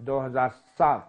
2007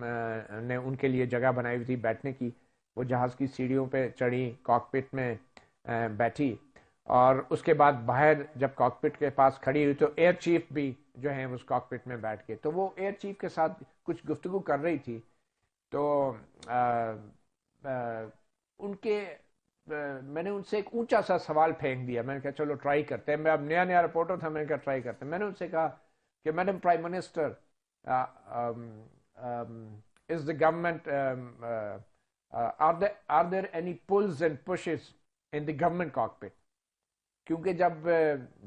نے ان کے لیے جگہ بنائی ہوئی تھی بیٹھنے کی. وہ جہاز کی سیڑھیوں پہ چڑھی, کاکپٹ میں بیٹھی, اور اس کے بعد باہر جب کاکپٹ کے پاس کھڑی ہوئی تو ایئر چیف بھی جو ہیں اس کاکپٹ میں بیٹھ کے, تو وہ ایئر چیف کے ساتھ کچھ گفتگو کر رہی تھی. تو ان کے میں نے ان سے ایک اونچا سا سوال پھینک دیا. میں نے کہا چلو ٹرائی کرتے ہیں, میں اب نیا نیا رپورٹر تھا, میں نے کہا ٹرائی کرتے ہیں. میں نے ان سے کہا کہ madam prime minister, is the government, are there any pulls and pushes in the government cockpit؟ کیونکہ جب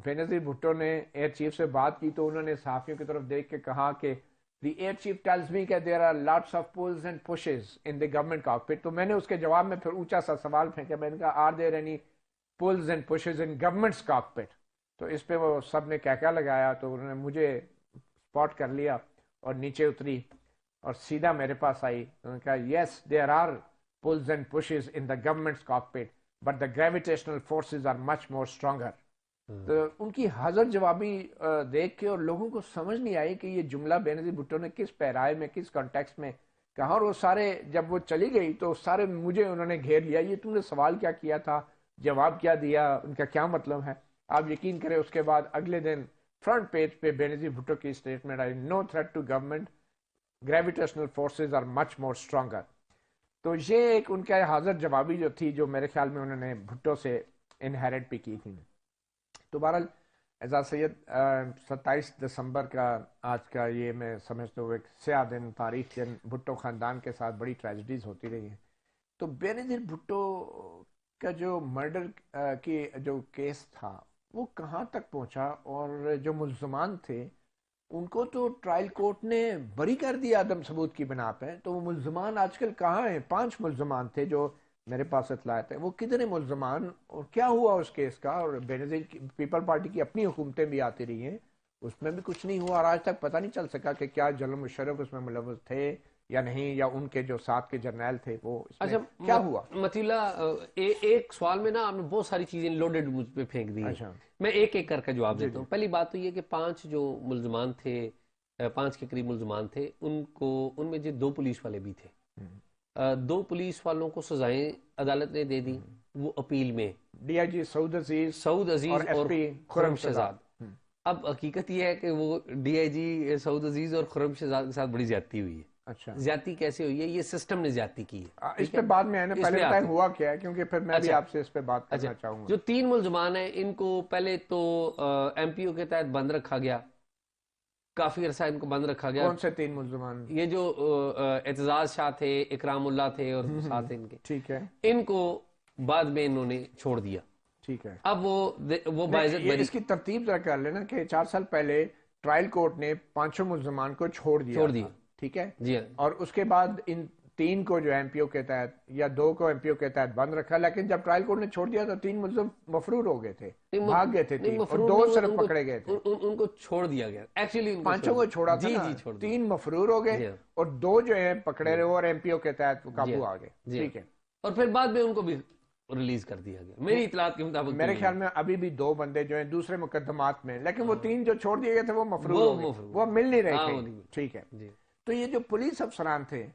بینظیر بھٹو نے ایئر چیف سے بات کی تو انہوں نے صحافیوں کی طرف دیکھ کے کہا کہ the air chief tells me that there are lots of pulls and pushes in the government cockpit. تو میں نے اس کے جواب میں پھر اونچا سا سوال پھینکا, میں نے کہا are there any pulls and pushes in government's cockpit؟ تو اس پہ وہ سب نے کہکا لگایا. تو انہوں نے مجھے اسپاٹ کر لیا اور نیچے اتری اور سیدھا میرے پاس آئی. انہوں نے کہا yes there are pulls and pushes in the government's cockpit but the gravitational forces are much more stronger. تو ان کی حاضر جوابی دیکھ کے اور لوگوں کو سمجھ نہیں آئی کہ یہ جملہ بینظیر بھٹو نے کس پیرائے میں, کس کانٹیکسٹ میں کہا. اور وہ سارے جب وہ چلی گئی تو سارے مجھے انہوں نے گھیر لیا, یہ تم نے سوال کیا کیا تھا, جواب کیا دیا, ان کا کیا مطلب ہے. آپ یقین کریں اس کے بعد اگلے دن فرنٹ پیج پہ بینظیر بھٹو کی اسٹیٹمنٹ آئی, no threat to government, gravitational forces are much more stronger. تو یہ ایک ان کا حاضر جوابی جو تھی, جو میرے خیال میں انہوں نے بھٹو سے انہیریٹ بھی کی تھی. تو بہرحال اعزاز سید, 27 دسمبر کا آج کا یہ میں سمجھتا ہوں ایک سیاہ دن, تاریخ دن, بھٹو خاندان کے ساتھ بڑی ٹریجڈیز ہوتی رہی ہیں. تو بینظیر بھٹو کا جو مرڈر کی جو کیس تھا وہ کہاں تک پہنچا, اور جو ملزمان تھے ان کو تو ٹرائل کورٹ نے بری کر دیا عدم ثبوت کی بنا پہ. تو وہ ملزمان آج کل کہاں ہیں؟ 5 ملزمان تھے جو میرے پاس اطلاعات ہیں, وہ کتنے ملزمان, اور کیا ہوا اس کیس کا؟ اور بینظیر پیپل پارٹی کی اپنی حکومتیں بھی آتی رہی ہیں, اس میں بھی کچھ نہیں ہوا, اور آج تک پتہ نہیں چل سکا کہ کیا جنرل مشرف اس میں ملوث تھے یا نہیں, یا ان کے جو ساتھ کے جرنیل تھے وہ اس میں کیا ہوا. متی اللہ, ایک سوال میں نا آپ نے بہت ساری چیزیں لوڈڈ مجھ پہ پھینک دی. میں ایک ایک کر کے جواب دیتا ہوں. پہلی بات تو یہ کہ 5 جو ملزمان تھے, 5 کے قریب ملزمان تھے, ان میں جو 2 پولیس والے بھی تھے. 2 پولیس والوں کو سزائیں عدالت نے دے دی, وہ اپیل میں, ڈی آئی جی سعود عزیز اور خرم شہزاد. اب حقیقت یہ ہے کہ وہ ڈی آئی جی سعود عزیز اور خرم شہزاد کے ساتھ بڑی زیادتی ہوئی ہے. اچھا, زیادتی کیسے ہوئی ہے؟ یہ سسٹم نے زیادتی کی ہے. اس پہ بعد میں آنے, پہلے بتائیں ہوا کیا ہے, کیونکہ پھر میں بھی آپ سے اس پہ بات کرنا چاہوں گا. جو 3 ملزمان ہیں ان کو پہلے تو ایم پی او کے تحت بند رکھا گیا, کافی عرصہ ان کو بند رکھا گیا. کون سے 3 ملزمان؟ یہ جو اعتزاز شاہ تھے, اکرام اللہ تھے اور ساتھ ان کے, ٹھیک ہے, ان کو بعد میں انہوں نے چھوڑ دیا. ٹھیک ہے. اب وہ باعزت اس کی ترتیب ذرا کر لینا کہ 4 سال پہلے ٹرائل کورٹ نے 5 ملزمان کو چھوڑ دیا, ٹھیک ہے جی, اور اس کے بعد ان 3 کو جو ایم پی او کے تحت یا 2 کو ایم پی او کے تحت بند رکھا, لیکن جب ٹرائل کورٹ نے چھوڑ دیا تو 3 ملزم مفرور ہو گئے تھے, بھاگ گئے تھے 3, اور 2 صرف پکڑے گئے تھے. ان کو چھوڑ دیا گیا, ایکچولی 5 کو چھوڑا تھا, 3 مفرور ہو گئے اور 2 جو ہیں پکڑے رہے اور ایم پی او کے تحت قابو آ گئے, ٹھیک ہے. اور پھر بعد میں ان کو بھی ریلیز کر دیا گیا میری اطلاعات کے مطابق. میرے خیال میں ابھی بھی 2 بندے جو ہیں دوسرے مقدمات میں, لیکن وہ 3 جو چھوڑ دیے گئے تھے وہ مفرور ہو گئے, وہ مل نہیں رہے تھے, ٹھیک ہے. تو یہ جو پولیس افسران تھے,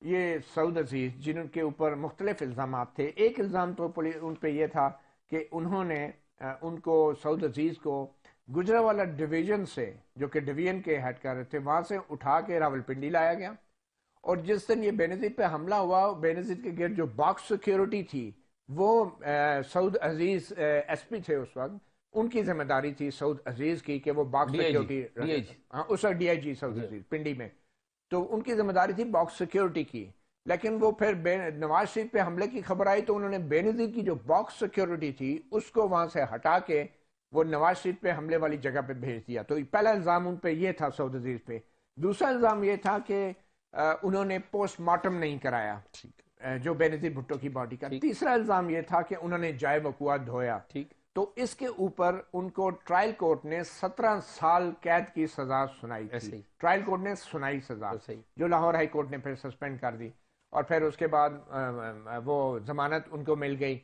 یہ سعود عزیز, جن کے اوپر مختلف الزامات تھے. ایک الزام تو ان پہ یہ تھا کہ انہوں نے ان کو, سعود عزیز کو گجرانوالہ ڈویژن سے, جو کہ ڈویژن کے ہیڈ کر رہے تھے, وہاں سے اٹھا کے راولپنڈی لایا گیا. اور جس دن یہ بینظیر پہ حملہ ہوا, بینظیر کے گرد جو باکس سیکیورٹی تھی وہ سعود عزیز ایس پی تھے اس وقت, ان کی ذمہ داری تھی سعود عزیز کی کہ وہ باکس سیکیورٹی, اس وقت ڈی آئی جی سعود عزیز پنڈی میں, تو ان کی ذمہ داری تھی باکس سیکیورٹی کی. لیکن وہ پھر نواز شریف پہ حملے کی خبر آئی تو انہوں نے بینظیر کی جو باکس سیکیورٹی تھی اس کو وہاں سے ہٹا کے وہ نواز شریف پہ حملے والی جگہ پہ بھیج دیا. تو پہلا الزام ان پہ یہ تھا سعود عزیز پہ. دوسرا الزام یہ تھا کہ انہوں نے پوسٹ مارٹم نہیں کرایا جو بینظیر بھٹو کی باڈی کا. تیسرا الزام یہ تھا کہ انہوں نے جائے وقوع دھویا. تو اس کے اوپر ان کو ٹرائل کورٹ نے 17 سال قید کی سزا سنائی تھی. ٹرائل کورٹ نے سنائی سزا, جو لاہور ہائی کورٹ نے پھر سسپینڈ کر دی, اور پھر اس کے بعد وہ ضمانت ان کو مل گئی,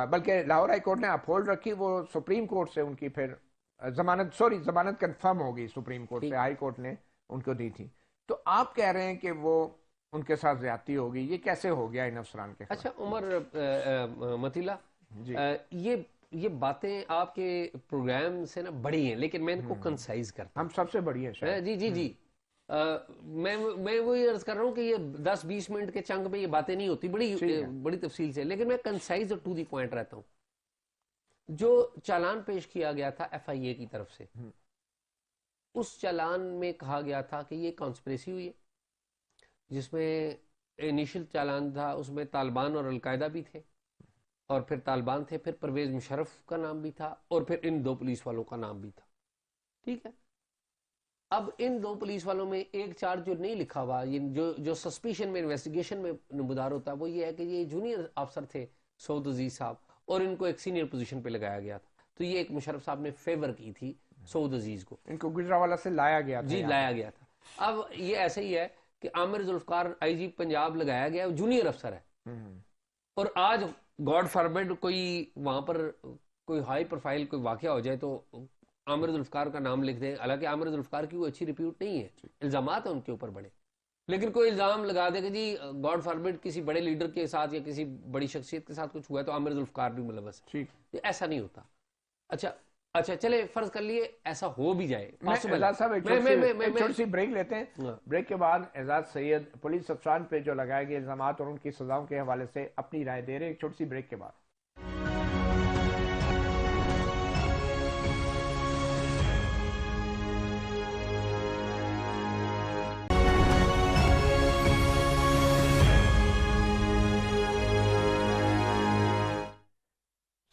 بلکہ لاہور ہائی کورٹ نے اپہولڈ رکھی, وہ سپریم کورٹ سے ان کی پھر ضمانت کنفرم ہو گئی سپریم کورٹ سے, ہائی کورٹ نے ان کو دی تھی. تو آپ کہہ رہے ہیں کہ وہ ان کے ساتھ زیادتی ہوگی، یہ کیسے ہو گیا ان افسران کے خلاف؟ اچھا عمر مطیلا، یہ باتیں آپ کے پروگرام سے نا بڑی ہیں، لیکن میں ان کو کنسائز کرتا ہوں. ہم سب سے بڑی ہیں شاید. جی میں وہی عرض کر رہا ہوں کہ یہ 10-20 منٹ کے چنک میں یہ باتیں نہیں ہوتی، بڑی تفصیل سے، لیکن میں کنسائز اور ٹو دی پوائنٹ رہتا ہوں. جو چالان پیش کیا گیا تھا ایف آئی اے کی طرف سے، اس چالان میں کہا گیا تھا کہ یہ کانسپریسی ہوئی ہے، جس میں انیشل چالان تھا اس میں طالبان اور القاعدہ بھی تھے، اور پھر طالبان تھے، پھر پرویز مشرف کا نام بھی تھا، اور پھر ان 2 پولیس والوں کا نام بھی تھا. ٹھیک ہے، اب ان 2 پولیس والوں میں ایک چارج جو نہیں لکھا ہوا، جو سسپیشن میں انویسٹیگیشن میں نمودار ہوتا ہے، وہ یہ ہے کہ یہ جونیئر افسر تھے سعود عزیز صاحب، اور ان کو ایک سینئر پوزیشن پہ لگایا گیا تھا. تو یہ ایک مشرف صاحب نے فیور کی تھی سعود عزیز کو، ان کو گجرانوالہ سے لایا گیا تھا. جی لایا گیا تھا. اب یہ ایسے ہی ہے کہ عامر ذوالفقار آئی جی پنجاب لگایا گیا، جونیئر افسر ہے، اور آج گاڈ فاربڈ کوئی وہاں پر کوئی ہائی پروفائل کوئی واقعہ ہو جائے تو عامر ذوالفقار کا نام لکھ دیں. حالانکہ عامر ذوالفقار کی کوئی اچھی ریپیوٹ نہیں ہے، الزامات ہیں ان کے اوپر بڑے، لیکن کوئی الزام لگا دے کہ جی گاڈ فاربڈ کسی بڑے لیڈر کے ساتھ یا کسی بڑی شخصیت کے ساتھ کچھ ہوا ہے تو عامر ذوالفقار بھی ملوث ہے. ایسا نہیں ہوتا. اچھا چلے فرض کر لیے ایسا ہو بھی جائے. اعزاز صاحب ایک چھوٹی سی بریک لیتے ہیں. بریک کے بعد اعزاز سید پولیس افسران پہ جو لگائے گئے الزامات اور ان کی سزاؤں کے حوالے سے اپنی رائے دے رہے ہیں. ایک چھوٹی سی بریک کے بعد.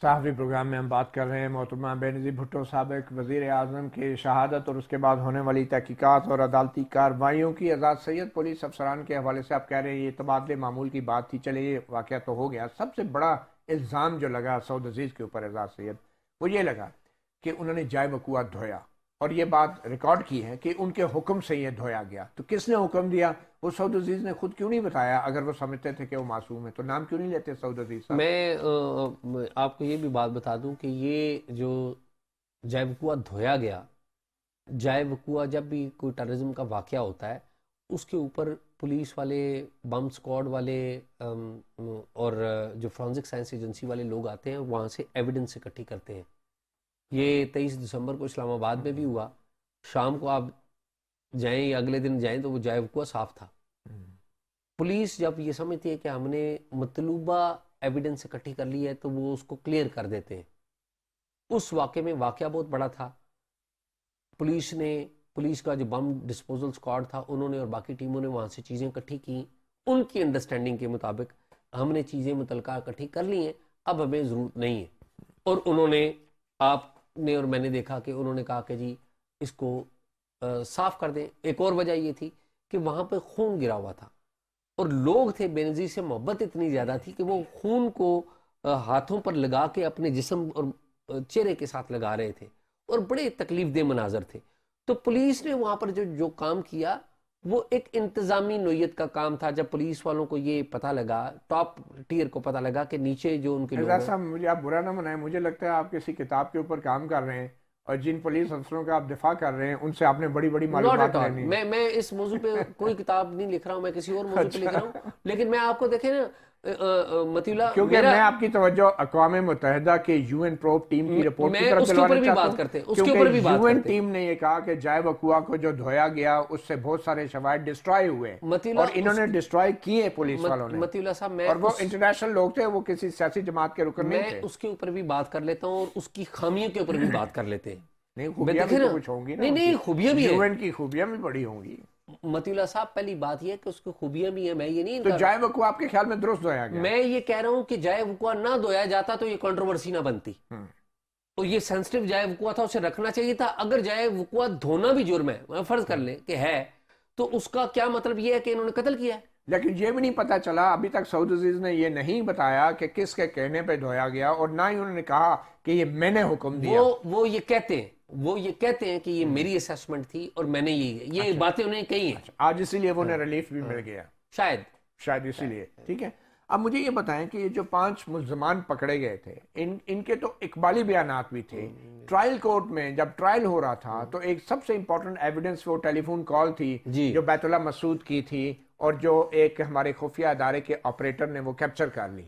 صحافی پروگرام میں ہم بات کر رہے ہیں محترمہ بینظیر بھٹو سابق وزیر اعظم کی شہادت اور اس کے بعد ہونے والی تحقیقات اور عدالتی کارروائیوں کی. اعزاز سید پولیس افسران کے حوالے سے آپ کہہ رہے ہیں یہ تبادلے معمول کی بات تھی. چلے یہ واقعہ تو ہو گیا. سب سے بڑا الزام جو لگا سعود عزیز کے اوپر اعزاز سید وہ یہ لگا کہ انہوں نے جائے وقوع دھویا، اور یہ بات ریکارڈ کی ہے کہ ان کے حکم سے یہ دھویا گیا. تو کس نے حکم دیا؟ وہ سعود عزیز نے خود کیوں نہیں بتایا؟ اگر وہ سمجھتے تھے کہ وہ معصوم ہے تو نام کیوں نہیں لیتے سعود عزیز صاحب؟ میں آپ کو یہ بھی بات بتا دوں کہ یہ جو جائے وقوع دھویا گیا، جائے وقوع جب بھی کوئی ٹیررزم کا واقعہ ہوتا ہے اس کے اوپر پولیس والے، بم سکواڈ والے اور جو فورنزک سائنس ایجنسی والے لوگ آتے ہیں وہاں سے ایویڈنس اکٹھی کرتے ہیں. یہ 23 دسمبر کو اسلام آباد میں بھی ہوا. شام کو آپ جائیں یا اگلے دن جائیں تو وہ جائے وقوع صاف تھا. پولیس جب یہ سمجھتی ہے کہ ہم نے مطلوبہ ایویڈنس اکٹھی کر لی ہے تو وہ اس کو کلیئر کر دیتے ہیں. اس واقعے میں واقعہ بہت بڑا تھا. پولیس کا جو بم ڈسپوزل سکواڈ تھا انہوں نے اور باقی ٹیموں نے وہاں سے چیزیں اکٹھی کی. ان کی انڈرسٹینڈنگ کے مطابق ہم نے چیزیں متعلقہ اکٹھی کر لی ہیں، اب ہمیں ضرورت نہیں ہے. اور انہوں نے، آپ نے اور میں نے دیکھا کہ انہوں نے کہا کہ جی اس کو صاف کر دیں. ایک اور وجہ یہ تھی کہ وہاں پہ خون گرا ہوا تھا اور لوگ تھے بینظیر سے محبت اتنی زیادہ تھی کہ وہ خون کو ہاتھوں پر لگا کے اپنے جسم اور چہرے کے ساتھ لگا رہے تھے اور بڑے تکلیف دہ مناظر تھے. تو پولیس نے وہاں پر جو کام کیا وہ ایک انتظامی نوعیت کا کام تھا. جب پولیس والوں کو یہ پتہ لگا، ٹاپ ٹیئر کو پتہ لگا کہ نیچے جو ان کے لوگ صاحب، مجھے آپ برا نہ منائیں، مجھے لگتا ہے آپ کسی کتاب کے اوپر کام کر رہے ہیں اور جن پولیس افسروں کا آپ دفاع کر رہے ہیں ان سے آپ نے بڑی بڑی معلومات لینی. میں اس موضوع پہ کوئی کتاب نہیں لکھ رہا ہوں، میں کسی اور موضوع پہ لکھ رہا ہوں. لیکن میں آپ کو دیکھیں نا مطیلا، کیونکہ میں آپ کی توجہ اقوام متحدہ کے یو این پروب ٹیم کی رپورٹ کی طرف دلوانا چاہتا ہوں، کیونکہ یو این ٹیم نے یہ کہا کہ جائے وقوع کو جو دھویا گیا اس سے بہت سارے شواہد ڈسٹرائے ہوئے اور انہوں نے ڈسٹرائے کیے پولیس والوں نے. مطیلا صاحب، اور وہ انٹرنیشنل لوگ تھے، وہ کسی سیاسی جماعت کے رکن نہیں تھے. میں اس کے اوپر بھی بات کر لیتا ہوں اور اس کی خامیوں کے اوپر بھی بات کر لیتے ہیں. نہیں، خوبیاں بھی تو کچھ ہوں گی نا. نہیں، خوبیاں بھی ہیں، یو این کی خوبیاں بھی بڑی ہوں گی. مطیع اللہ صاحب، پہلی بات یہ ہے کہ اس کی خوبیاں بھی ہیں، میں یہ نہیں. تو جائے وقوع آپ کے خیال میں درست دھویا گیا؟ میں یہ کہہ رہا ہوں کہ جائے وقوع نہ دھویا جاتا تو یہ کنٹروورسی نہ بنتی. اور یہ سینسٹیو جائے وقوع تھا، اسے رکھنا چاہیے تھا. اگر جائے وقوع دھونا بھی جرم ہے، فرض کر لیں کہ ہے، تو اس کا کیا مطلب یہ ہے کہ انہوں نے قتل کیا ہے؟ لیکن یہ بھی نہیں پتا چلا ابھی تک، سعود عزیز نے یہ نہیں بتایا کہ کس کے کہنے پہ دھویا گیا، اور نہ ہی انہوں نے کہا کہ یہ میں نے حکم دیا. وہ یہ کہتے ہیں کہ یہ میری اسیسمنٹ تھی اور میں نے یہ باتیں انہیں کہی ہیں. آج اسی لیے وہ انہیں ریلیف بھی مل گیا، شاید اسی لیے. ٹھیک ہے، اب مجھے یہ بتائیں کہ یہ جو 5 ملزمان پکڑے گئے تھے، ان کے تو اقبالی بیانات بھی تھے. ٹرائل کورٹ میں جب ٹرائل ہو رہا تھا تو ایک سب سے امپورٹنٹ ایویڈنس وہ ٹیلی فون کال تھی جو بیت اللہ مسعود کی تھی، اور جو ایک ہمارے خفیہ ادارے کے آپریٹر نے وہ کیپچر کر لی،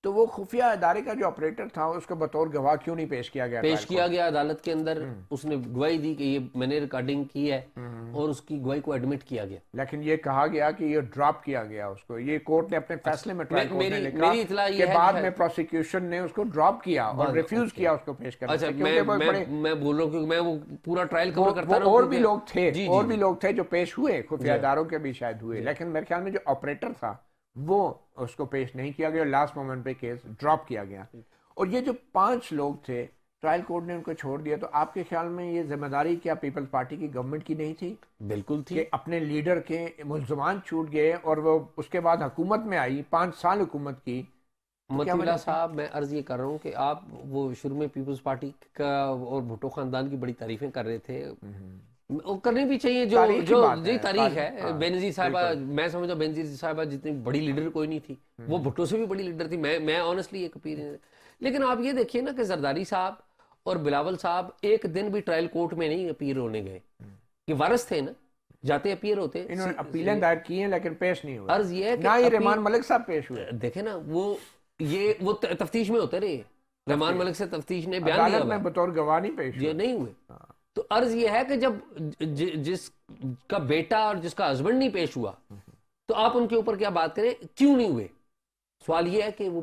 تو وہ خفیہ ادارے کا جو آپریٹر تھا اس کو بطور گواہ کیوں نہیں پیش کیا گیا؟ پیش کیا گیا عدالت کے اندر، اس نے گواہی دی کہ یہ میں نے ریکارڈنگ کی ہے اور اس کی گواہی کو ایڈمٹ کیا گیا، لیکن یہ کہا گیا کہ یہ ڈراپ کیا گیا اس کو. یہ کورٹ نے اپنے فیصلے میں ٹرائل کورٹ نے لکھا میری اطلاع یہ کہ ہے بعد میں پروسیکیوشن نے اس کو ڈراپ کیا اور ریفیوز کیا اس کو پیش کرنے. اچھا میں بول رہا ہوں کیونکہ میں وہ پورا ٹرائل کور کرتا رہا ہوں. اور بھی لوگ تھے، اور بھی لوگ تھے جو پیش ہوئے، خفیہ اداروں کے بھی شاید ہوئے، لیکن میرے خیال میں جو آپریٹر تھا وہ اس کو پیش نہیں کیا گیا، لاسٹ مومنٹ پہ کیس ڈراپ کیا گیا. اور یہ جو 5 لوگ تھے ٹرائل کورٹ نے ان کو چھوڑ دیا، تو آپ کے خیال میں یہ ذمہ داری کیا پیپلز پارٹی کی گورنمنٹ کی نہیں تھی؟ بالکل تھی، کہ اپنے لیڈر کے ملزمان چھوٹ گئے اور وہ اس کے بعد حکومت میں آئی، 5 سال حکومت کی. متی اللہ صاحب میں عرض یہ کر رہا ہوں کہ آپ وہ شروع میں پیپلز پارٹی کا اور بھٹو خاندان کی بڑی تعریفیں کر رہے تھے، کرنی بھی چاہیے، جو تاریخ ہے. بینظیر صاحبہ، میں سمجھتا ہوں بینظیر صاحبہ جتنی بڑی لیڈر کوئی نہیں تھی، وہ بھٹو سے بھی بڑی لیڈر تھی. میں آنیسٹلی ایک اپینین. لیکن آپ یہ دیکھیے نا کہ زرداری صاحب اور بلاول صاحب ایک دن بھی ٹرائل کورٹ میں نہیں اپیئر ہونے گئے، کہ وارث تھے نا، جاتے اپیئر ہوتے. انہوں نے اپیلیں دائر کی ہیں لیکن پیش نہیں ہوئے. عرض یہ ہے نہ ہی رحمان ملک صاحب پیش ہوئے. دیکھیں نا، وہ تفتیش میں ہوتے رہے. رحمان ملک سے تفتیش نے بیان دیا، عدالت میں بطور گواہ نہیں پیش ہوئے، یہ نہیں ہوئے. تو عرض یہ ہے کہ جب جس کا بیٹا اور جس کا ہسبینڈ نہیں پیش ہوا تو آپ ان کے اوپر کیا بات کریں؟ کیوں نہیں ہوئے؟ سوال یہ ہے کہ وہ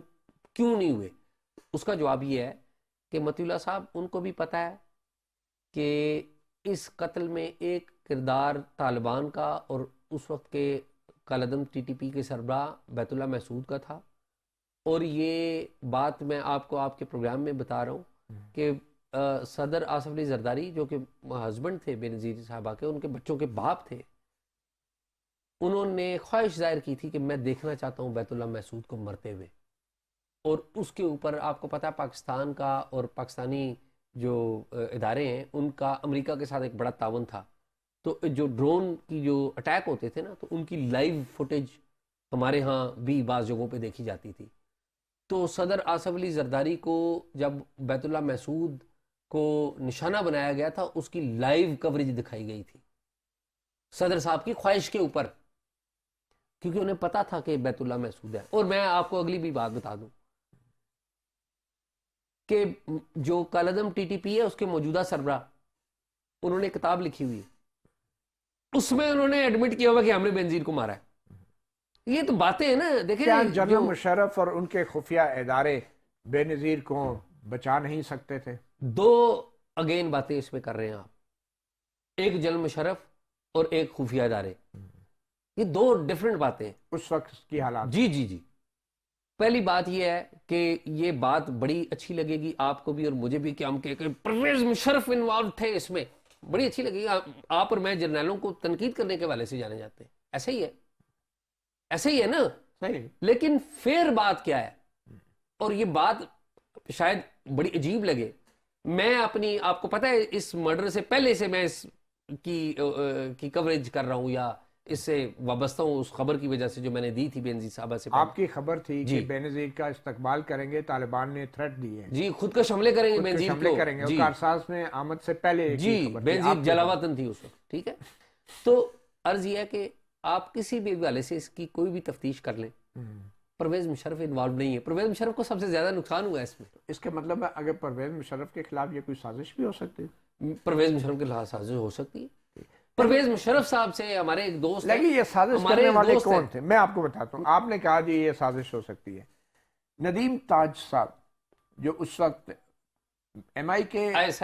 کیوں نہیں ہوئے. اس کا جواب یہ ہے کہ متی اللہ صاحب ان کو بھی پتا ہے کہ اس قتل میں ایک کردار طالبان کا اور اس وقت کے کالعدم ٹی ٹی پی کے سربراہ بیت اللہ محسود کا تھا. اور یہ بات میں آپ کو آپ کے پروگرام میں بتا رہا ہوں کہ صدر آصف علی زرداری جو کہ ہسبینڈ تھے بینظیر صاحبہ کے، ان کے بچوں کے باپ تھے، انہوں نے خواہش ظاہر کی تھی کہ میں دیکھنا چاہتا ہوں بیت اللہ محسود کو مرتے ہوئے. اور اس کے اوپر آپ کو پتا ہے پاکستان کا اور پاکستانی جو ادارے ہیں ان کا امریکہ کے ساتھ ایک بڑا تعاون تھا. تو جو ڈرون کی جو اٹیک ہوتے تھے نا، تو ان کی لائیو فوٹیج ہمارے ہاں بھی بعض جگہوں پہ دیکھی جاتی تھی. تو صدر آصف علی زرداری کو جب بیت اللہ محسود کو نشانہ بنایا گیا تھا، اس کی لائیو کوریج دکھائی گئی تھی صدر صاحب کی خواہش کے اوپر، کیونکہ انہیں پتا تھا کہ بیت اللہ محسود ہے. اور میں آپ کو اگلی بھی بات بتا دوں کہ جو کالعدم ٹی ٹی پی ہے اس کے موجودہ سربراہ، انہوں نے کتاب لکھی ہوئی ہے، اس میں انہوں نے ایڈمٹ کیا ہوا کہ ہم نے بینظیر کو مارا ہے. یہ تو باتیں ہیں نا. دیکھیں کیا جنرل مشرف اور ان کے خفیہ ادارے بے نظیر کو بچا نہیں سکتے تھے؟ 2 اگین باتیں اس میں کر رہے ہیں آپ، ایک جنرل مشرف اور ایک خفیہ ادارے، یہ 2 ڈیفرنٹ باتیں ہیں اس وقت کی حالات. جی. پہلی بات یہ ہے کہ یہ بات بڑی اچھی لگے گی آپ کو بھی اور مجھے بھی کہ ہم کہ پرویز مشرف انوالو تھے اس میں، بڑی اچھی لگے گی. آپ اور میں جرنیلوں کو تنقید کرنے کے والے سے جانے جاتے ہیں، ایسے ہی ہے نا. صحیح. لیکن فیر بات کیا ہے، اور یہ بات شاید بڑی عجیب لگے، میں اپنی آپ کو پتہ ہے اس مرڈر سے پہلے سے میں اس کی کوریج کر رہا ہوں یا اس سے وابستہ ہوں، اس خبر کی وجہ سے جو میں نے دی تھی بینظیر صاحبہ سے. آپ کی خبر تھی کہ بینظیر کا استقبال کریں گے، طالبان نے تھریٹ دی ہے. جی، خود کش حملے کریں گے بینظیر کو، کریں گے. کارساز میں آمد سے پہلے جی بینظیر جلاوطن تھی اس وقت. ٹھیک ہے، تو عرض یہ ہے کہ آپ کسی بھی حوالے سے اس کی کوئی بھی تفتیش کر لیں، پرویز مشرف انوالو نہیں ہے. پرویز مشرف کو سب سے زیادہ نقصان ہوا ہے اس میں. اس کا مطلب ہے اگر پرویز مشرف کے خلاف یہ کوئی سازش بھی ہو سکتی ہے؟ پرویز مشرف کے خلاف سازش ہو سکتی ہے. پرویز مشرف صاحب سے ہمارے ایک دوست لیکن یہ سازش کرنے والے کون تھے؟ میں آپ کو بتاتا ہوں. آپ نے کہا جی یہ سازش ہو سکتی ہے. ندیم تاج صاحب جو اس وقت ایم آئی کے آئی ایس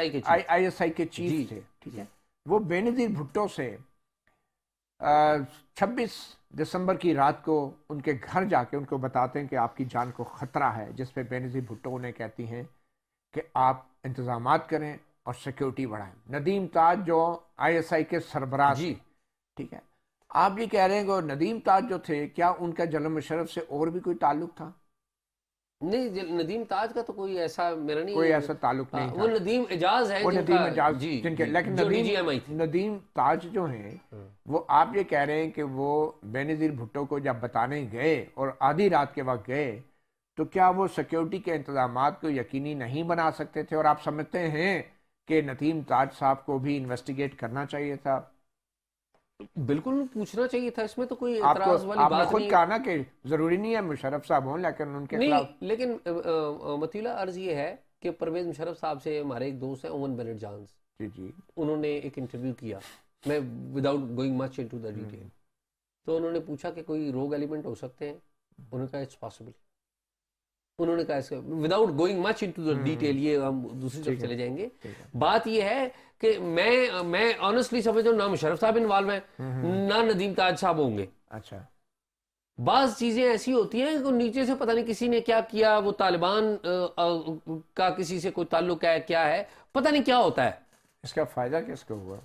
آئی کے چیف تھے، ٹھیک ہے، وہ بینظیر بھٹو سے 26 دسمبر کی رات کو ان کے گھر جا کے ان کو بتاتے ہیں کہ آپ کی جان کو خطرہ ہے، جس پہ بینظیر بھٹو انہیں کہتی ہیں کہ آپ انتظامات کریں اور سیکیورٹی بڑھائیں. ندیم تاج جو آئی ایس آئی کے سربراہ، جی ٹھیک ہے، آپ یہ کہہ رہے ہیں کہ ندیم تاج جو تھے، کیا ان کا جنرل مشرف سے اور بھی کوئی تعلق تھا؟ نہیں، ندیم تاج کا تو کوئی ایسا میرا نہیں، کوئی ایسا تعلق نہیں تھا. وہ ندیم اعجاز ہے، وہ ندیم اعجاز جن کے، لیکن ندیم تاج جو ہیں وہ آپ یہ کہہ رہے ہیں کہ وہ بینظیر بھٹو کو جب بتانے گئے اور آدھی رات کے وقت گئے تو کیا وہ سیکیورٹی کے انتظامات کو یقینی نہیں بنا سکتے تھے؟ اور آپ سمجھتے ہیں کہ ندیم تاج صاحب کو بھی انویسٹیگیٹ کرنا چاہیے تھا؟ بالکل پوچھنا چاہیے تھا، اس میں تو کوئی اعتراض والی بات نہیں. آپ نے خود کہا نا کہ ضروری نہیں ہے مشرف صاحب ہوں، لیکن ان کے خلاف نہیں، لیکن مطیلہ عرض یہ ہے کہ پرویز مشرف صاحب سے ہمارے ایک دوست ہیں اوون بینٹ جانز، جی انہوں نے ایک انٹرویو کیا، میں without going much into the detail, تو انہوں نے پوچھا کہ کوئی روگ ایلیمنٹ ہو سکتے ہیں، انہوں نے کہا اٹس پاسبل. انہوں نے کہا without going much into the detail, یہ ہم دوسری طرف چلے جائیں گے. بات یہ ہے کہ میں آنیسٹلی سمجھتا ہوں نہ مشرف صاحب انوالو ہیں نہ ندیم تاج صاحب ہوں گے. اچھا، بعض چیزیں ایسی ہوتی ہیں کہ نیچے سے پتہ نہیں کسی نے کیا کیا، وہ طالبان کا کسی سے کوئی تعلق ہے، کیا ہے پتہ نہیں کیا ہوتا ہے. اس کا فائدہ کس کو ہوا؟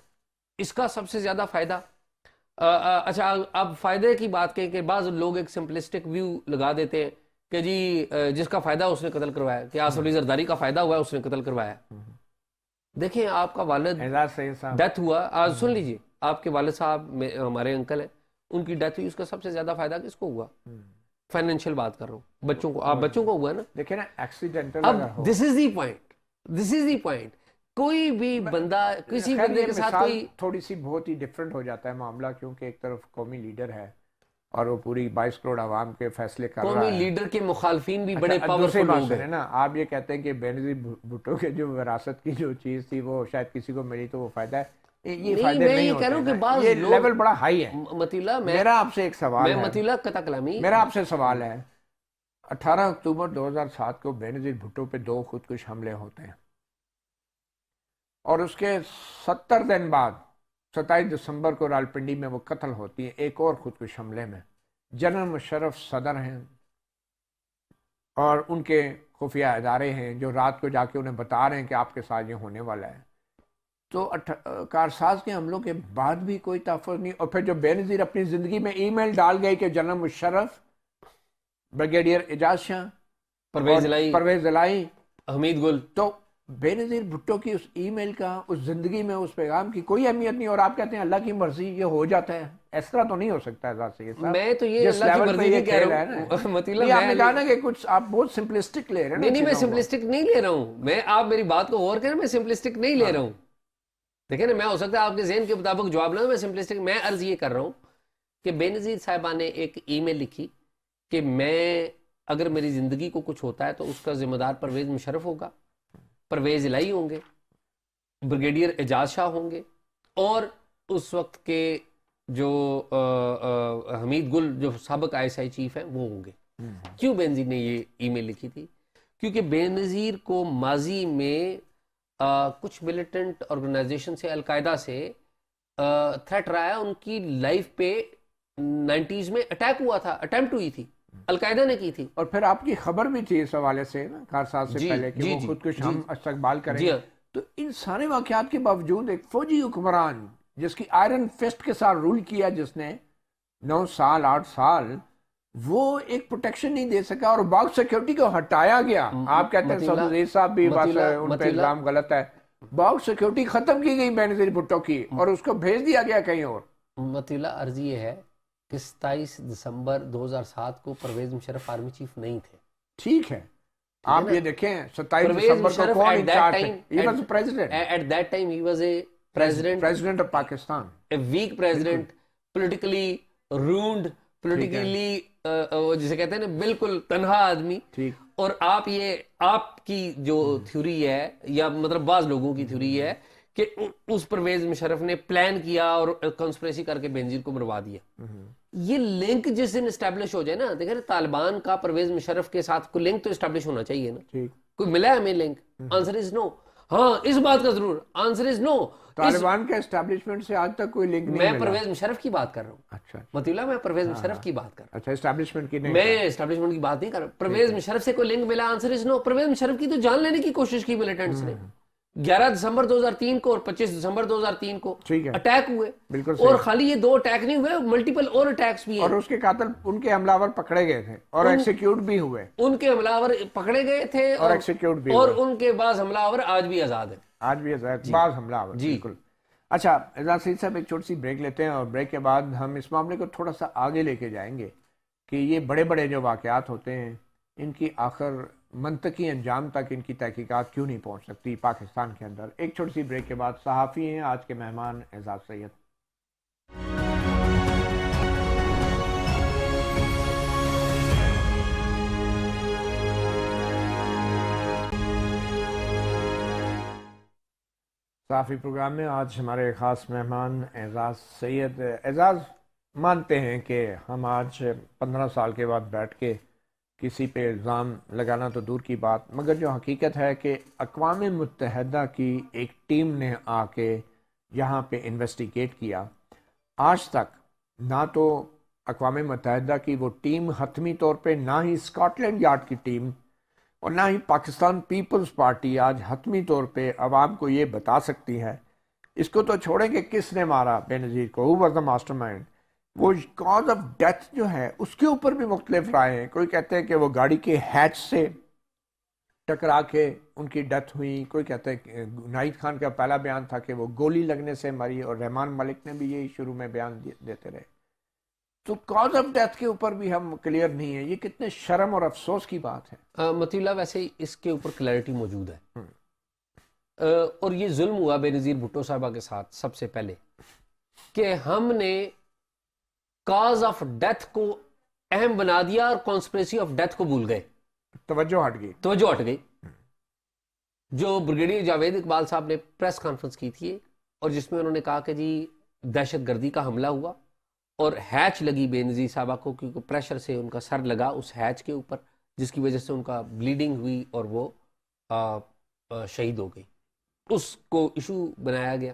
اس کا سب سے زیادہ فائدہ اچھا اب فائدے کی بات کہیں کہ بعض لوگ ایک سمپلسٹک ویو لگا دیتے ہیں کہ جی جس کا فائدہ اس نے قتل کروایا، کہ آصف علی زرداری کا فائدہ ہوا ہے اس نے قتل کروایا. دیکھیں آپ کا والد ڈیتھ ہوا، آج سن لیجیے، آپ کے والد صاحب ہمارے انکل ہیں، ان کی ڈیتھ ہوئی، اس کا سب سے زیادہ فائدہ کس کو ہوا؟ فائنینشیل بات کر رہا ہوں، بچوں کو، آپ بچوں کو ہوا نا. دیکھیں نا ایکسیڈنٹل. اب دس از دی پوائنٹ، کوئی بھی بندہ کسی بندے کے ساتھ کوئی تھوڑی سی بہت ہی ڈفرنٹ ہو جاتا ہے معاملہ، کیونکہ ایک طرف قومی لیڈر ہے اور وہ پوری 22 کروڑ عوام کے فیصلے کر رہا ہے. قومی لیڈر کے مخالفین بھی بڑے پاورفل لوگ ہیں نا. آپ یہ کہتے ہیں کہ بینظیر بھٹو کے جو وراثت کی جو چیز تھی وہ شاید کسی کو ملی تو وہ فائدہ ہے، یہ فائدہ نہیں ہوتا. یہ لیول بڑا ہائی ہے. مطیلہ میرا آپ سے ایک سوال ہے، مطیلہ قطع کلامی، میرا آپ سے سوال ہے، 18 اکتوبر 2007 کو بینظیر بھٹو پہ 2 خودکش حملے ہوتے ہیں، اور اس کے 70 دن بعد 27 دسمبر کو راولپنڈی میں وہ قتل ہوتی ہیں ایک اور خودکش حملے میں. جنرل مشرف صدر ہیں اور ان کے خفیہ ادارے ہیں جو رات کو جا کے انہیں بتا رہے ہیں کہ آپ کے ساتھ یہ ہونے والا ہے. تو کارساز کے حملوں کے بعد بھی کوئی تحفظ نہیں. اور پھر جو بینظیر اپنی زندگی میں ای میل ڈال گئے کہ جنرل مشرف، بریگیڈیئر اعجاز شاہ، پرویز الہی، حمید گل، تو بینظیر بھٹو کی اس ای میل کا، اس زندگی میں اس پیغام کی کوئی اہمیت نہیں، اور آپ کہتے ہیں اللہ کی مرضی یہ ہو جاتا ہے. اس طرح تو نہیں ہو سکتا ہے. میں تو یہ اللہ کی مرضی نہیں کہہ رہا ہوں، مطلب آپ نے کہا نا کہ کچھ آپ بہت سمپلسٹک لے رہے ہیں. نہیں، میں سمپلسٹک نہیں لے رہا ہوں، میں آپ میری بات کو غور کریں، میں سمپلسٹک نہیں لے رہا ہوں. دیکھیں نا، میں ہو سکتا ہے آپ کے ذہن کے مطابق جواب نہ، میں سمپلسٹک، میں عرض یہ کر رہا ہوں کہ بینظیر صاحبہ نے ایک ای میل لکھی کہ میں اگر میری زندگی کو کچھ ہوتا ہے تو اس کا ذمہ دار پرویز مشرف ہوگا، پرویز الہی ہوں گے، بریگیڈیئر اعجاز شاہ ہوں گے، اور اس وقت کے جو حمید گل جو سابق ISI چیف ہیں وہ ہوں گے. کیوں بینظیر نے یہ ای میل لکھی تھی؟ کیونکہ بینظیر کو ماضی میں کچھ ملیٹنٹ آرگنائزیشن سے، القاعدہ سے تھریٹ رہا ہے. ان کی لائف پہ 90s میں اٹیک ہوا تھا، اٹیمپٹ ہوئی تھی، القاعدہ نے کی تھی. اور پھر آپ کی خبر بھی تھی اس حوالے سے نا کارساز سے پہلے کہ وہ خودکش ہم استقبال کریں گے. تو ان سارے واقعات کے باوجود ایک فوجی حکمران جس کی آئرن فسٹ کے ساتھ رول کیا، جس نے 9 سال 8 سال، وہ ایک پروٹیکشن نہیں دے سکا اور باغ سیکیورٹی کو ہٹایا گیا. آپ کہتے ہیں سعود عزیز صاحب بھی بات ان پہ الزام غلط ہے. باغ سیکیورٹی ختم کی گئی بینظیر بھٹو کی اور اس کو بھیج دیا گیا کہیں اور. مطیلہ عرض یہ ہے کہ 27 دسمبر 2007 کو پرویز مشرف آرمی چیف نہیں تھے. ٹھیک ہے، آپ یہ دیکھیں 27 دسمبر کو کون انچارج تھے؟ He was the president. At that time he was a president of Pakistan. A weak president, politically ruined, politically جسے کہتے ہیں نا بالکل تنہا آدمی. اور آپ کی جو تھیوری ہے، یا مطلب بعض لوگوں کی تھیوری ہے کہ اس پرویز مشرف نے پلان کیا اور کنسپریسی کر کے بینظیر کو مروا دیا. یہ لنک جس دن اسٹیبلش ہو جائے نا، دیکھیں طالبان کا پرویز مشرف کے ساتھ کوئی لنک تو اسٹیبلش ہونا چاہیے نا. کوئی ملا ہے ہمیں لنک؟ آنسر از نو. ہاں اس بات کا ضرور آنسر از نو. طالبان کے اسٹیبلشمنٹ سے آج تک کوئی لنک نہیں. میں پرویز مشرف کی بات کر رہا ہوں. اچھا مطلب میں پرویز مشرف کی بات کر رہا ہوں. اچھا اسٹیبلشمنٹ کی نہیں، میں اسٹیبلشمنٹ کی بات نہیں کر رہا. پرویز مشرف سے کوئی لنک ملا؟ آنسر از نو. پرویز مشرف کی تو جان لینے کی کوشش کی ملیٹنٹس نے. 11 دسمبر 2003 کو اور 25 دسمبر 2003 کو اٹیک ہوئے. اور خالی یہ 2 اٹیک نہیں ہوئے، ملٹیپل اور اٹیکس بھی ہیں. اور اس کے قاتل، ان کے حملہ پکڑے گئے تھے اور ایکسیکیوٹ بھی ہوئے. ان کے حملہ پکڑے گئے تھے اور ایکسیکیوٹ بھی، اور ان کے بعض حملہ آج بھی آزاد ہیں. آج بھی آزاد بعض حملہ آور. بالکل. اچھا اعجاز سعید صاحب، ایک چھوٹی سی بریک لیتے ہیں اور بریک کے بعد ہم اس معاملے کو تھوڑا سا آگے لے کے جائیں گے کہ یہ بڑے بڑے جو واقعات ہوتے ہیں ان کی آخر منطقی انجام تک ان کی تحقیقات کیوں نہیں پہنچ سکتی پاکستان کے اندر. ایک چھوٹی سی بریک کے بعد صحافی ہیں آج کے مہمان اعجاز سید. صحافی پروگرام میں آج ہمارے خاص مہمان اعزاز سید. اعزاز، مانتے ہیں کہ ہم آج 15 سال کے بعد بیٹھ کے کسی پہ الزام لگانا تو دور کی بات، مگر جو حقیقت ہے کہ اقوام متحدہ کی ایک ٹیم نے آ کے یہاں پہ انویسٹیگیٹ کیا. آج تک نہ تو اقوام متحدہ کی وہ ٹیم حتمی طور پہ، نہ ہی اسکاٹ لینڈ یارڈ کی ٹیم، اور نہ ہی پاکستان پیپلز پارٹی آج حتمی طور پہ عوام کو یہ بتا سکتی ہے. اس کو تو چھوڑیں کہ کس نے مارا بے نظیر کو، who was the mastermind. وہ کاز آف ڈیتھ جو ہے اس کے اوپر بھی مختلف رائے ہیں. کوئی کہتے ہیں کہ وہ گاڑی کے ہیچ سے ٹکرا کے ان کی ڈیتھ ہوئی، کوئی کہتے ہیں کہ ناہید خان کا پہلا بیان تھا کہ وہ گولی لگنے سے مری، اور رحمان ملک نے بھی یہی شروع میں بیان دیتے رہے. تو کاز آف ڈیتھ کے اوپر بھی ہم کلیئر نہیں ہیں. یہ کتنے شرم اور افسوس کی بات ہے. مطیع اللہ، ویسے اس کے اوپر کلیئرٹی موجود ہے، اور یہ ظلم ہوا بے نظیر بھٹو صاحبہ کے ساتھ سب سے پہلے کہ ہم نے کاز آف ڈیتھ کو اہم بنا دیا اور کانسپریسی آف ڈیتھ کو بھول گئے. توجہ ہٹ گئی. جو بریگیڈیئر جاوید اقبال صاحب نے پریس کانفرنس کی تھی اور جس میں انہوں نے کہا کہ جی دہشت گردی کا حملہ ہوا اور ہیچ لگی بے نظیر صاحبہ کو، کیونکہ پریشر سے ان کا سر لگا اس ہیچ کے اوپر، جس کی وجہ سے ان کا بلیڈنگ ہوئی اور وہ شہید ہو گئی. اس کو ایشو بنایا گیا،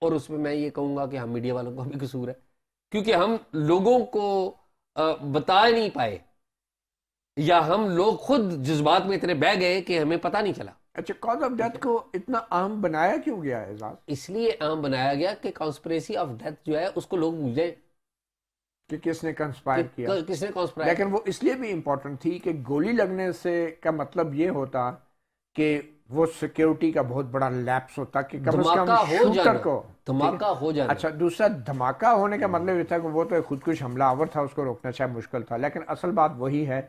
اور اس میں میں یہ کہوں گا کہ ہم میڈیا والوں کا بھی قصور ہے، کیونکہ ہم لوگوں کو بتا نہیں پائے، یا ہم لوگ خود جذبات میں اتنے بہہ گئے کہ ہمیں پتہ نہیں چلا. اچھا، کاز آف ڈیتھ کو اتنا عام بنایا کیوں گیا ہے اعزاز؟ اس لیے عام بنایا گیا کہ کانسپریسی آف ڈیتھ جو ہے اس کو لوگ بھول جائیں کہ کس نے کنسپائر کیا. کس نے کنسپائر. لیکن وہ اس لیے بھی امپورٹنٹ تھی کہ گولی لگنے سے کا مطلب یہ ہوتا کہ وہ سیکیورٹی کا بہت بڑا لیپس ہوتا کہ کم از کم شوٹر کو دھماکہ ہو جانا. اچھا، دوسرا دھماکہ ہونے کا مطلب یہ تھا کہ وہ تو خودکش حملہ آور تھا، اس کو روکنا شاید مشکل تھا. لیکن اصل بات وہی ہے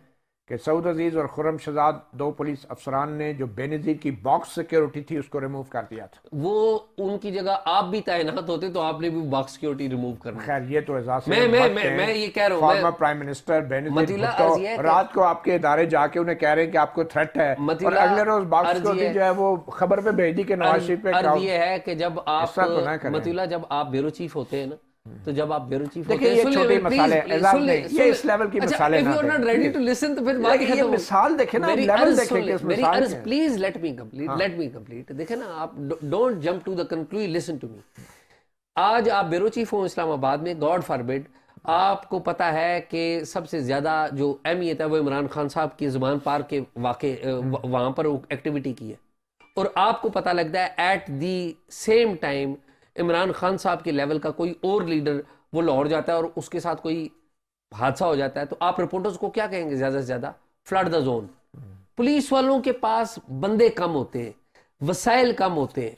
کہ سعود عزیز اور خرم شہزاد، دو پولیس افسران نے جو بے نظیر کی باکس سیکیورٹی تھی اس کو ریموو کر دیا تھا. وہ ان کی جگہ آپ بھی تعینات ہوتے تو آپ نے بھی باکس سیکیورٹی ریموو کرنا. خیر، یہ تو اعزاز میں یہ کہہ رہا ہوں، فارمر پرائم منسٹر بے نظیر بھٹو رات کو آپ کے ادارے جا کے انہیں کہہ رہے ہیں کہ آپ کو تھریٹ ہے، اور اگلے روز باکس سیکیورٹی جو ہے وہ خبر پہ بھیج دی کہ نواز شریف پہ. عرض یہ ہے کہ جب آپ مطیع اللہ، جب آپ بیورو چیف ہوتے ہیں نا، تو جب آپ بیورو چیف ہوتے ہیں، یہ چھوٹی مثال ہے اعزاز نہیں، یہ اس لیول کی مثالیں نہ دیں. تو پھر بات یہ مثال دیکھیں نا، لیول دیکھیں کہ اس مثال ہے. Please let me complete. دیکھیں نا، آپ don't jump to the conclusion, listen to me. آج آپ بیورو چیف ہوں اسلام آباد میں، گاڈ فاربڈ، آپ کو پتا ہے کہ سب سے زیادہ جو اہمیت ہے وہ عمران خان صاحب کی زبان پار کے واقع وہاں پر ایکٹیویٹی کی ہے، اور آپ کو پتہ لگتا ہے at the same time Imran Khan صاحب کے لیول کا کوئی اور لیڈر وہ لاہور جاتا ہے اور اس کے ساتھ کوئی حادثہ ہو جاتا ہے، تو آپ رپورٹرز کو کیا کہیں گے؟ زیادہ سے زیادہ فلڈ دا زون. پولیس والوں کے پاس بندے کم ہوتے ہیں، وسائل کم ہوتے ہیں،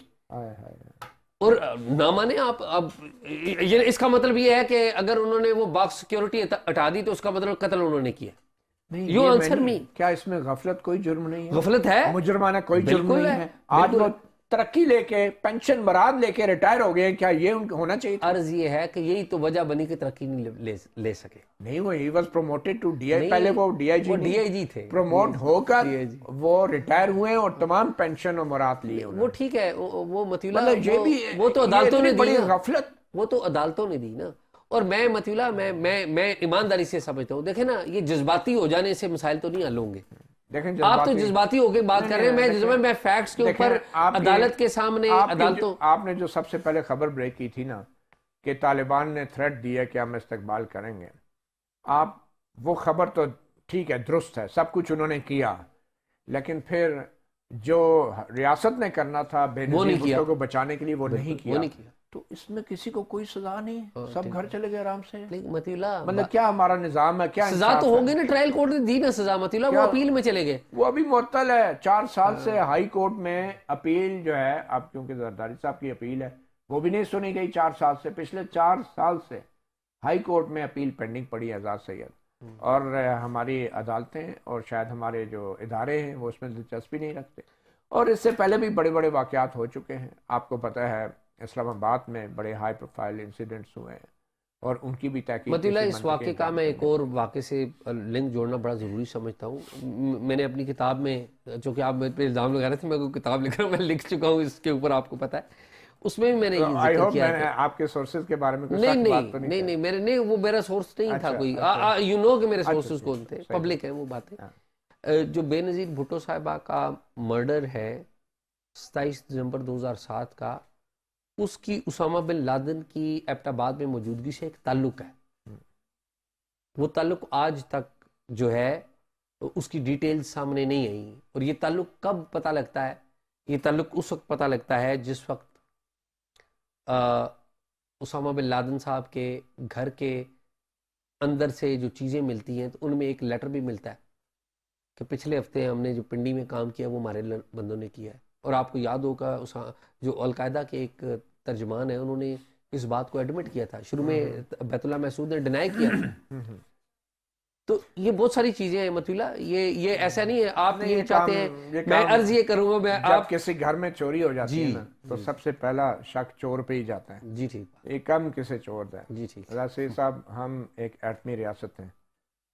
اور نہ مانے آپ. اب اس کا مطلب یہ ہے کہ اگر انہوں نے وہ باکس سیکیورٹی ہٹا دی تو اس کا مطلب قتل انہوں نے کیا. یو آنسر می. کیا اس میں غفلت کوئی جرم نہیں ہے؟ غفلت ہے، مجرمانہ کوئی جرم نہیں ہے. آج وہ ترقی لے کے پینشن برات لے کے ریٹائر ہو گئے، کیا یہ ہونا چاہیے؟ عرض یہ ہے کہ یہی تو وجہ بنی کہ ترقی نہیں لے سکے. نہیں، وہ he was promoted to D I. پہلے وہ ڈی آئی جی تھے، پروموٹ ہو کر وہ ریٹائر ہوئے اور تمام پینشن اور مرات لیے. وہ ٹھیک ہے، وہ مطیع اللہ، یہ بھی وہ تو عدالتوں نے دی غفلت، وہ تو عدالتوں نے دی نا. اور میں مطیع اللہ، میں ایمانداری سے سمجھتا ہوں، دیکھیں نا، یہ جذباتی ہو جانے سے مسائل تو نہیں حل ہوں گے. آپ تو جذباتی ہو کے بات کر رہے ہیں، میں فیکٹس کے اوپر عدالت کے سامنے عدالتوں. آپ نے جو سب سے پہلے خبر بریک کی تھی نا کہ طالبان نے تھریٹ دیا کہ ہم استقبال کریں گے، آپ وہ خبر تو ٹھیک ہے، درست ہے، سب کچھ انہوں نے کیا، لیکن پھر جو ریاست نے کرنا تھا بے نظیر بھٹو کو بچانے کے لیے وہ نہیں کیا. تو اس میں کسی کو کوئی سزا نہیں، سب گھر چلے گئے آرام سے. مطیع اللہ، مطلب کیا ہمارا نظام ہے؟ کیا سزا تو ہوگی نا، ٹرائل کورٹ نے دی نا سزا. مطیع اللہ، وہ اپیل میں چلے گئے، وہ ابھی معطل ہے. 4 سال سے ہائی کورٹ میں اپیل جو ہے، اب کیونکہ زرداری صاحب کی اپیل ہے وہ بھی نہیں سنی گئی 4 سال سے. پچھلے 4 سال سے ہائی کورٹ میں اپیل پینڈنگ پڑی ہے اعزاز سید. اور ہماری عدالتیں اور شاید ہمارے جو ادارے ہیں وہ اس میں دلچسپی نہیں رکھتے. اور اس سے پہلے بھی بڑے بڑے واقعات ہو چکے ہیں. آپ کو پتہ ہے اسلام آباد میں بڑے ہائی پروفائل انسیڈنٹس ہوئے ہیں، اور ان کی بھی تحقیق. مطلع اس واقعے کا میں ایک اور واقعے سے لنک جوڑنا بڑا ضروری سمجھتا ہوں. میں نے اپنی کتاب میں، چونکہ آپ میرے پہ الزام لگا رہے تھے میں کوئی کتاب لکھ رہا ہوں، میں لکھ چکا ہوں اس کے اوپر، آپ کو پتہ ہے. اس میں بھی میں نے یہ ذکر کیا ہے. آپ کے سورسز کے بارے میں نہیں میرے نہیں، وہ میرا سورس نہیں تھا کوئی، یو نو کہ میرے سورسز کون تھے، پبلک ہیں وہ باتیں. جو بے نظیر بھٹو صاحبہ کا مرڈر ہے 27 دسمبر 2007 کا، اس کی اسامہ بن لادن کی ایبٹ آباد میں موجودگی سے ایک تعلق ہے. وہ تعلق آج تک جو ہے اس کی ڈیٹیل سامنے نہیں آئی. اور یہ تعلق کب پتہ لگتا ہے؟ یہ تعلق اس وقت پتہ لگتا ہے جس وقت اسامہ بن لادن صاحب کے گھر کے اندر سے جو چیزیں ملتی ہیں، تو ان میں ایک لیٹر بھی ملتا ہے کہ پچھلے ہفتے ہم نے جو پنڈی میں کام کیا وہ ہمارے بندوں نے کیا ہے. اور آپ کو یاد ہوگا جو القاعدہ کے ایک ترجمان ہیں، انہوں نے اس بات کو ایڈمٹ کیا تھا. شروع میں بیت اللہ محسود نے ڈینائی کیا تھا. تو یہ بہت ساری چیزیں ہیں مطلع، یہ ایسا نہیں ہے. آپ یہ چاہتے ہیں، میں عرض یہ کروں گا، میں جب کسی گھر میں چوری ہو جاتی ہے نا تو سب سے پہلا شک چور پہ ہی جاتا ہے. جی ٹھیک، یہ کم کسے چور ہے. جی ٹھیک. راشد صاحب، ہم ایک ایٹمی ریاست ہیں.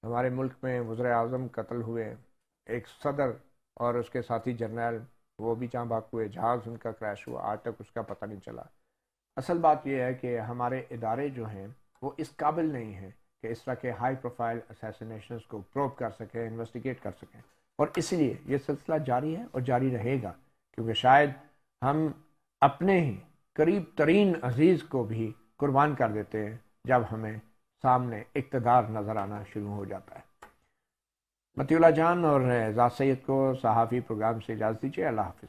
ہمارے ملک میں وزیر اعظم قتل ہوئے، ایک صدر اور اس کے ساتھی جرنیل وہ بھی جہاں بھاگ ہوئے، جہاز ان کا کریش ہوا، آج تک اس کا پتہ نہیں چلا. اصل بات یہ ہے کہ ہمارے ادارے جو ہیں وہ اس قابل نہیں ہیں کہ اس طرح کے ہائی پروفائل اسیسینیشنز کو پروب کر سکیں، انویسٹیگیٹ کر سکیں. اور اس لیے یہ سلسلہ جاری ہے اور جاری رہے گا، کیونکہ شاید ہم اپنے ہی قریب ترین عزیز کو بھی قربان کر دیتے ہیں جب ہمیں سامنے اقتدار نظر آنا شروع ہو جاتا ہے. مطیع اللہ جان اور اعزاز سید کو صحافی پروگرام سے اجازت دیجیے. اللہ حافظ.